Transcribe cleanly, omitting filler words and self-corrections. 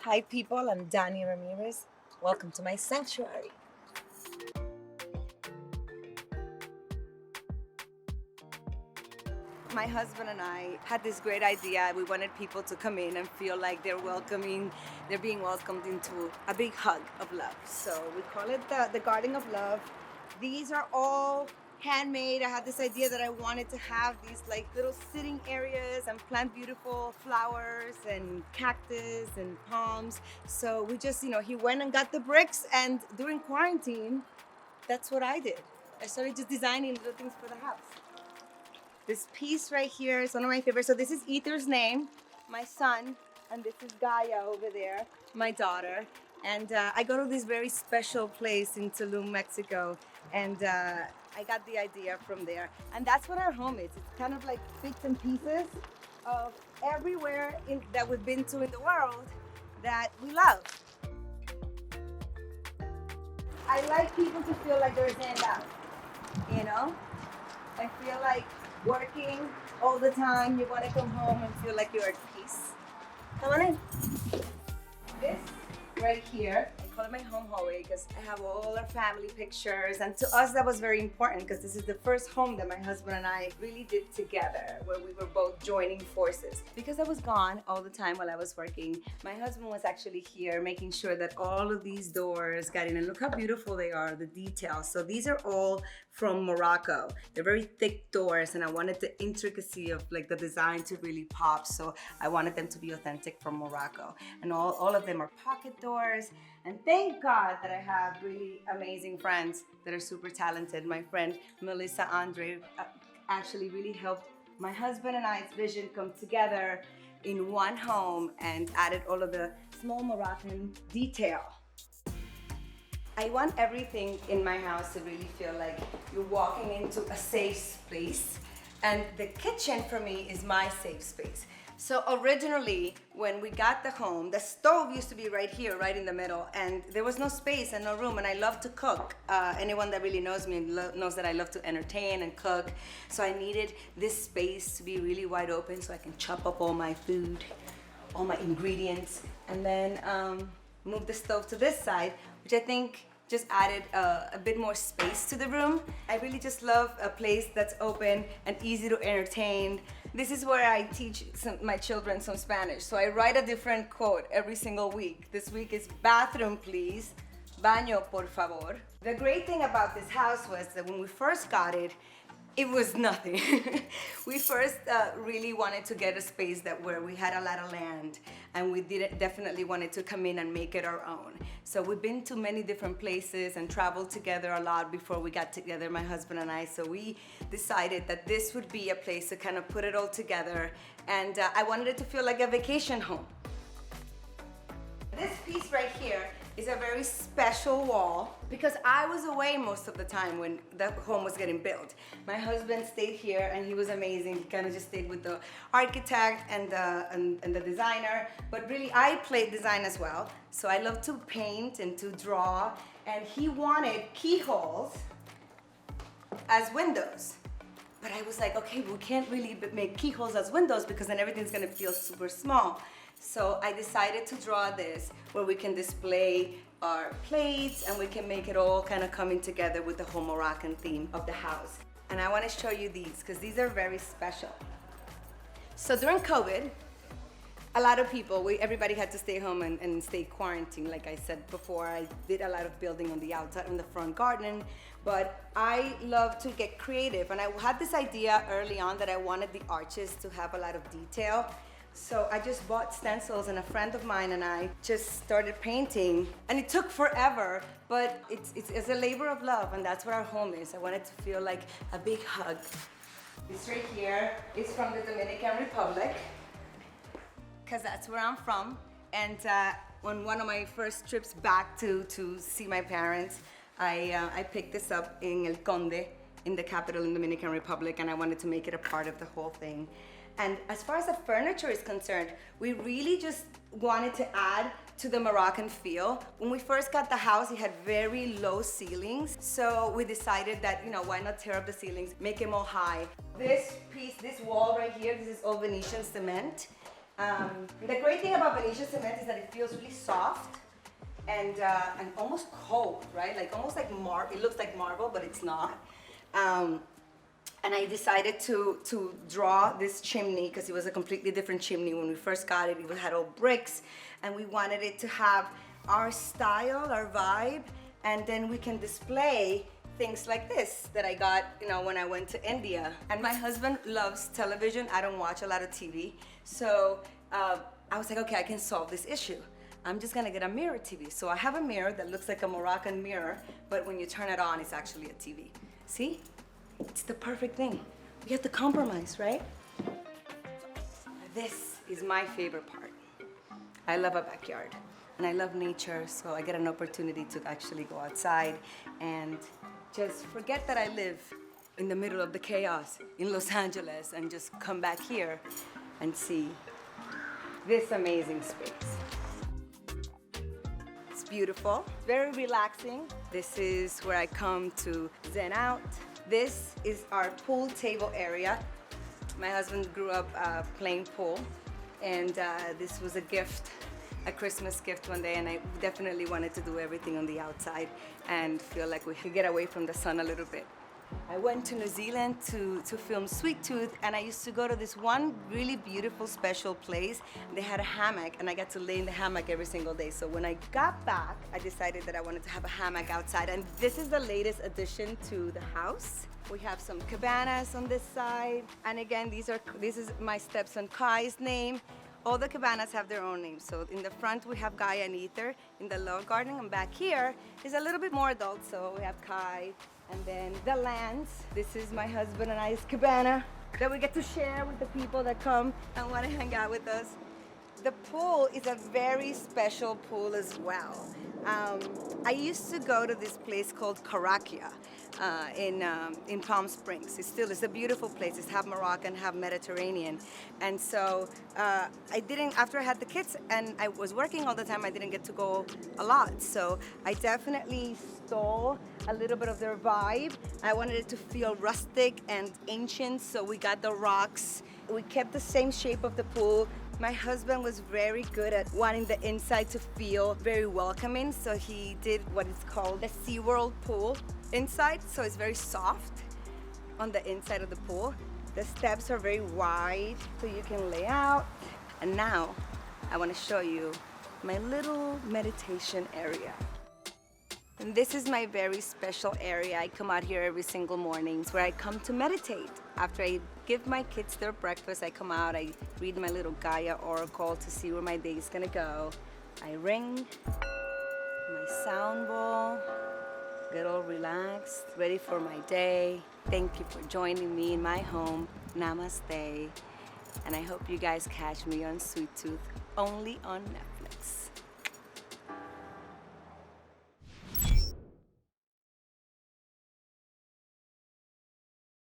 Hi people, I'm Dania Ramirez. Welcome to my sanctuary. My husband and I had this great idea. We wanted people to come in and feel like they're being welcomed into a big hug of love. So we call it the Garden of Love. These are all handmade. I had this idea that I wanted to have these like little sitting areas and plant beautiful flowers and cactus and palms. So we just, he went and got the bricks, and during quarantine, that's what I did. I started just designing little things for the house. This piece right here is one of my favorites. So this is Ether's name, my son, and this is Gaia over there, my daughter. And I go to this very special place in Tulum, Mexico, and I got the idea from there. And that's what our home is. It's kind of like bits and pieces of everywhere that we've been to in the world that we love. I like people to feel like they're stand out, you know? I feel like working all the time, you want to come home and feel like you're at peace. Come on in. This right here, I call it my home hallway because I have all our family pictures, and to us that was very important because this is the first home that my husband and I really did together, where we were both joining forces. Because I was gone all the time while I was working, my husband was actually here making sure that all of these doors got in, and look how beautiful they are, the details. So these are all from Morocco. They're very thick doors, and I wanted the intricacy of like the design to really pop, so I wanted them to be authentic from Morocco. And all of them are pocket doors, and thank God that I have really amazing friends that are super talented. My friend Melissa Andre actually really helped my husband and I's vision come together in one home and added all of the small Moroccan detail. I want everything in my house to really feel like you're walking into a safe space, and the kitchen for me is my safe space. So originally, when we got the home, the stove used to be right here, right in the middle, and there was no space and no room, and I love to cook. Anyone that really knows me knows that I love to entertain and cook, so I needed this space to be really wide open so I can chop up all my food, all my ingredients, and then move the stove to this side, which I think just added a bit more space to the room. I really just love a place that's open and easy to entertain. This is where I teach my children some Spanish. So I write a different quote every single week. This week is bathroom please, baño por favor. The great thing about this house was that when we first got it, it was nothing. We first really wanted to get a space where we had a lot of land, and we definitely wanted to come in and make it our own. So we've been to many different places and traveled together a lot before we got together, my husband and I. So we decided that this would be a place to kind of put it all together, and I wanted it to feel like a vacation home. This piece right here is a very special wall because I was away most of the time when the home was getting built. My husband stayed here and he was amazing. He kind of just stayed with the architect and the designer, but really I played design as well. So I love to paint and to draw, and he wanted keyholes as windows. But I was like, okay, we can't really make keyholes as windows because then everything's gonna feel super small. So I decided to draw this where we can display our plates and we can make it all kind of coming together with the whole Moroccan theme of the house. And I want to show you these because these are very special. So during COVID, a lot of people, everybody had to stay home and stay quarantined. Like I said before, I did a lot of building on the outside, on the front garden, but I love to get creative. And I had this idea early on that I wanted the arches to have a lot of detail. So I just bought stencils, and a friend of mine and I just started painting, and it took forever, but it's a labor of love, and that's what our home is. I want it to feel like a big hug. This right here is from the Dominican Republic, because that's where I'm from. And on one of my first trips back to see my parents, I picked this up in El Conde, in the capital in the Dominican Republic, and I wanted to make it a part of the whole thing. And as far as the furniture is concerned, we really just wanted to add to the Moroccan feel. When we first got the house, it had very low ceilings. So we decided that, why not tear up the ceilings, make them all high. This piece, this wall right here, this is all Venetian cement. The great thing about Venetian cement is that it feels really soft and almost cold, right? Like almost like marble. It looks like marble, but it's not. And I decided to draw this chimney because it was a completely different chimney when we first got it. It had all bricks, and we wanted it to have our style, our vibe, and then we can display things like this that I got, when I went to India. And my husband loves television. I don't watch a lot of TV, so I was like, okay, I can solve this issue. I'm just gonna get a mirror TV. So I have a mirror that looks like a Moroccan mirror, but when you turn it on, it's actually a TV. See? It's the perfect thing. We have to compromise, right? This is my favorite part. I love a backyard and I love nature, so I get an opportunity to actually go outside and just forget that I live in the middle of the chaos in Los Angeles and just come back here and see this amazing space. It's beautiful, very relaxing. This is where I come to zen out. This is our pool table area. My husband grew up playing pool, and this was a gift, a Christmas gift one day, and I definitely wanted to do everything on the outside and feel like we could get away from the sun a little bit. I went to New Zealand to film Sweet Tooth, and I used to go to this one really beautiful, special place. They had a hammock, and I got to lay in the hammock every single day. So when I got back, I decided that I wanted to have a hammock outside, and this is the latest addition to the house. We have some cabanas on this side, and again, this is my stepson Kai's name. All the cabanas have their own names. So in the front, we have Guy and Ether. In the lower garden, and back here is a little bit more adult, so we have Kai. And then the lands. This is my husband and I's cabana that we get to share with the people that come and want to hang out with us. The pool is a very special pool as well. I used to go to this place called Carakia in Palm Springs. It's a beautiful place. It's half Moroccan, half Mediterranean. And so after I had the kids and I was working all the time, I didn't get to go a lot. So I definitely stole a little bit of their vibe. I wanted it to feel rustic and ancient, so we got the rocks. We kept the same shape of the pool. My husband was very good at wanting the inside to feel very welcoming, so he did what is called the SeaWorld pool inside, so it's very soft on the inside of the pool. The steps are very wide, so you can lay out. And now, I want to show you my little meditation area. And this is my very special area. I come out here every single morning. It's where I come to meditate. After I give my kids their breakfast, I come out, I read my little Gaia oracle to see where my day is gonna go. I ring my sound bowl, get all relaxed, ready for my day. Thank you for joining me in my home. Namaste. And I hope you guys catch me on Sweet Tooth, only on Netflix.